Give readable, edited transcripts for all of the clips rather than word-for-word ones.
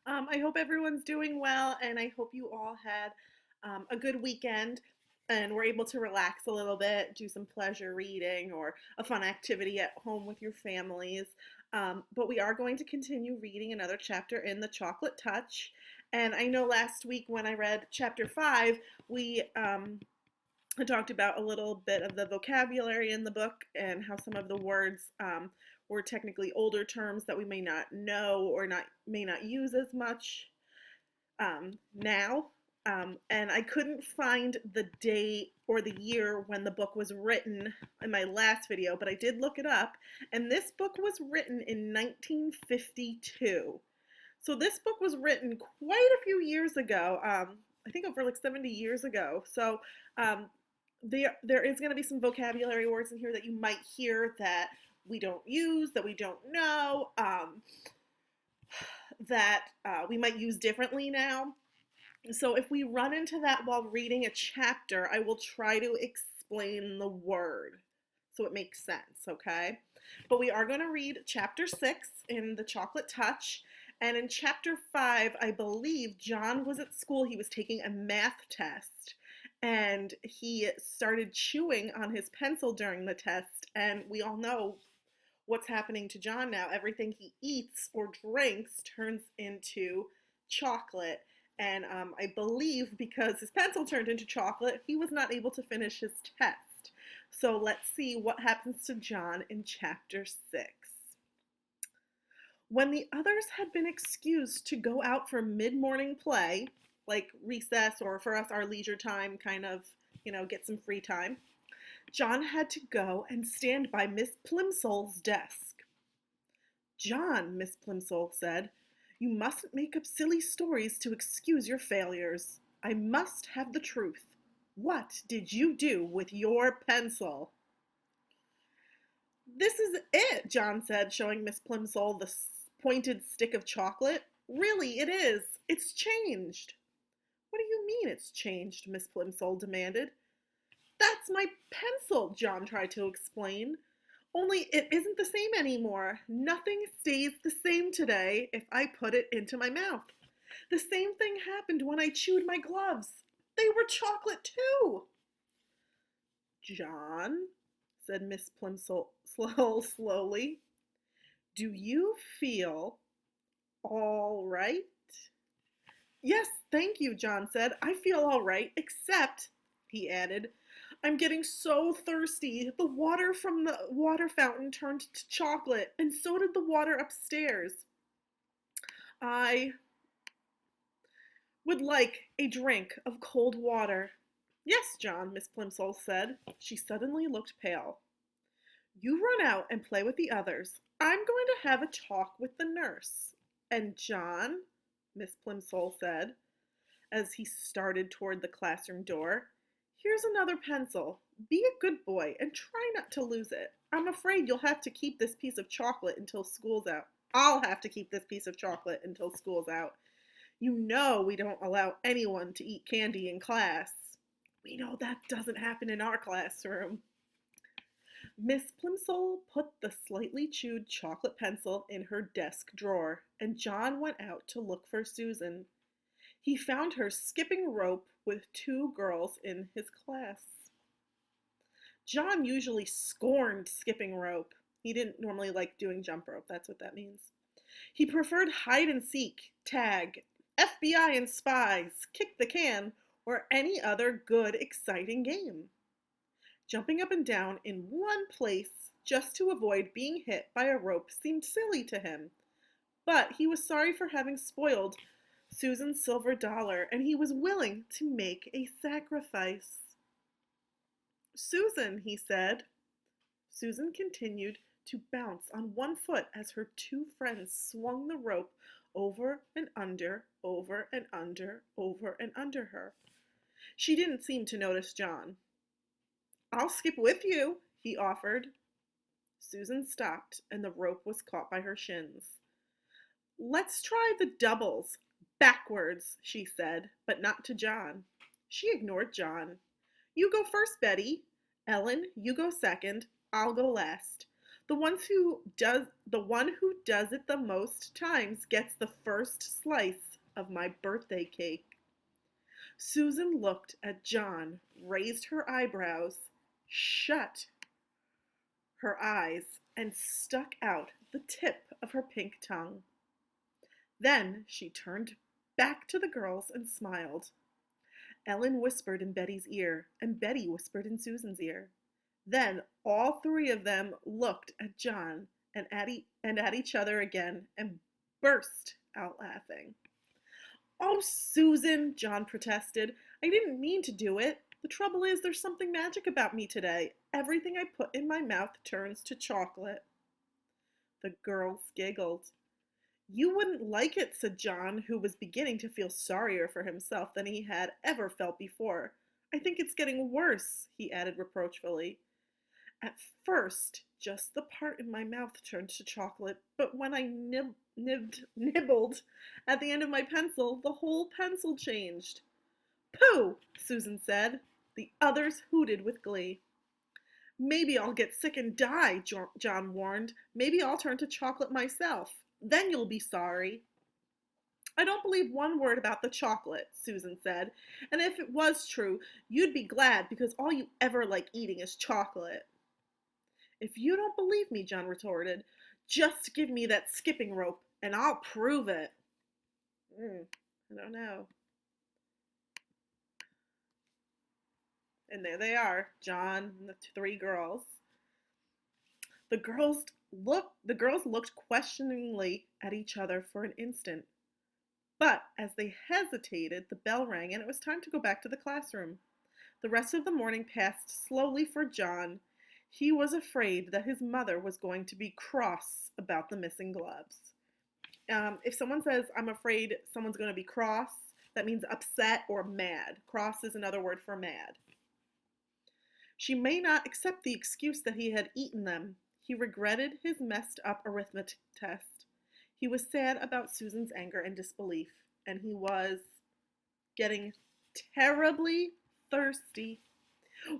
I hope everyone's doing well, and I hope you all had a good weekend and were able to relax a little bit, do some pleasure reading or a fun activity at home with your families. But we are going to continue reading another chapter in The Chocolate Touch. And I know last week when I read chapter 5, we I talked about a little bit of the vocabulary in the book and how some of the words were technically older terms that we may not know or may not use as much now. And I couldn't find the date or the year when the book was written in my last video, but I did look it up. And this book was written in 1952. So this book was written quite a few years ago. I think over like 70 years ago. So um, there is going to be some vocabulary words in here that you might hear that we don't use, that we don't know, that we might use differently now. So if we run into that while reading a chapter, I will try to explain the word so it makes sense, okay? But we are going to read chapter 6 in The Chocolate Touch. And in chapter 5, I believe John was at school. He was taking a math test. And he started chewing on his pencil during the test. And we all know what's happening to John now. Everything he eats or drinks turns into chocolate. And I believe because his pencil turned into chocolate, he was not able to finish his test. So let's see what happens to John in chapter 6. When the others had been excused to go out for mid-morning play, like recess or for us our leisure time, kind of, get some free time, John had to go and stand by Miss Plimsoll's desk. "John," Miss Plimsoll said, "you mustn't make up silly stories to excuse your failures. I must have the truth. What did you do with your pencil?" "This is it," John said, showing Miss Plimsoll the pointed stick of chocolate. "Really, it is. It's changed." "What do you mean it's changed?" Miss Plimsoll demanded. "That's my pencil," John tried to explain. "Only it isn't the same anymore. Nothing stays the same today if I put it into my mouth. The same thing happened when I chewed my gloves. They were chocolate too." "John," said Miss Plimsoll slowly, "do you feel all right?" "Yes, thank you," John said. "I feel all right, except," he added, "I'm getting so thirsty. The water from the water fountain turned to chocolate, and so did the water upstairs. I would like a drink of cold water." "Yes, John," Miss Plimsoll said. She suddenly looked pale. "You run out and play with the others. I'm going to have a talk with the nurse. And John," Miss Plimsoll said, as he started toward the classroom door, "here's another pencil. Be a good boy and try not to lose it. I'm afraid you'll have to keep this piece of chocolate until school's out. I'll have to keep this piece of chocolate until school's out. You know we don't allow anyone to eat candy in class." "We know that doesn't happen in our classroom." Miss Plimsoll put the slightly chewed chocolate pencil in her desk drawer, and John went out to look for Susan. He found her skipping rope with two girls in his class. John usually scorned skipping rope. He didn't normally like doing jump rope, that's what that means. He preferred hide and seek, tag, FBI and spies, kick the can, or any other good, exciting game. Jumping up and down in one place just to avoid being hit by a rope seemed silly to him. But he was sorry for having spoiled Susan's silver dollar, and he was willing to make a sacrifice. "Susan," he said. Susan continued to bounce on one foot as her two friends swung the rope over and under, over and under, over and under her. She didn't seem to notice John. "I'll skip with you," he offered. Susan stopped, and the rope was caught by her shins. "Let's try the doubles, backwards," she said, but not to John. She ignored John. "You go first, Betty. Ellen, you go second. I'll go last. The one who does it the most times gets the first slice of my birthday cake. Susan looked at John, raised her eyebrows, shut her eyes, and stuck out the tip of her pink tongue. Then she turned back to the girls and smiled. Ellen whispered in Betty's ear, and Betty whispered in Susan's ear. Then all three of them looked at John and at each other again and burst out laughing. "Oh, Susan," John protested. "I didn't mean to do it. The trouble is, there's something magic about me today. Everything I put in my mouth turns to chocolate." The girls giggled. "You wouldn't like it," said John, who was beginning to feel sorrier for himself than he had ever felt before. "I think it's getting worse," he added reproachfully. "At first, just the part in my mouth turned to chocolate, but when I nibbled at the end of my pencil, the whole pencil changed." "Pooh!" Susan said. The others hooted with glee. "Maybe I'll get sick and die," John warned. "Maybe I'll turn to chocolate myself. Then you'll be sorry." "I don't believe one word about the chocolate," Susan said. "And if it was true, you'd be glad because all you ever like eating is chocolate." "If you don't believe me," John retorted, "just give me that skipping rope and I'll prove it." I don't know. And there they are, John and the three girls. The girls looked questioningly at each other for an instant. But as they hesitated, the bell rang and it was time to go back to the classroom. The rest of the morning passed slowly for John. He was afraid that his mother was going to be cross about the missing gloves. If someone says, "I'm afraid someone's going to be cross," that means upset or mad. Cross is another word for mad. She may not accept the excuse that he had eaten them. He regretted his messed up arithmetic test. He was sad about Susan's anger and disbelief, and he was getting terribly thirsty.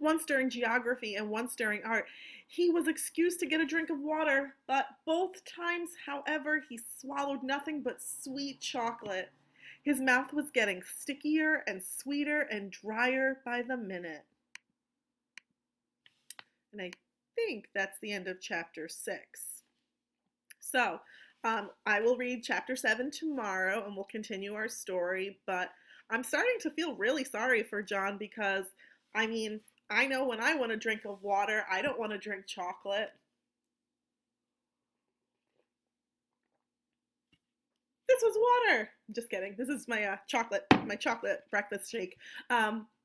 Once during geography and once during art, he was excused to get a drink of water, but both times, however, he swallowed nothing but sweet chocolate. His mouth was getting stickier and sweeter and drier by the minute. And I think that's the end of chapter 6. So, I will read chapter 7 tomorrow and we'll continue our story, but I'm starting to feel really sorry for John because, I know when I want a drink of water, I don't want to drink chocolate. This was water. Just kidding. This is my chocolate breakfast shake.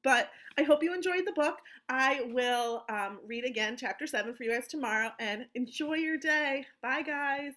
But I hope you enjoyed the book. I will read again chapter 7 for you guys tomorrow, and enjoy your day. Bye, guys.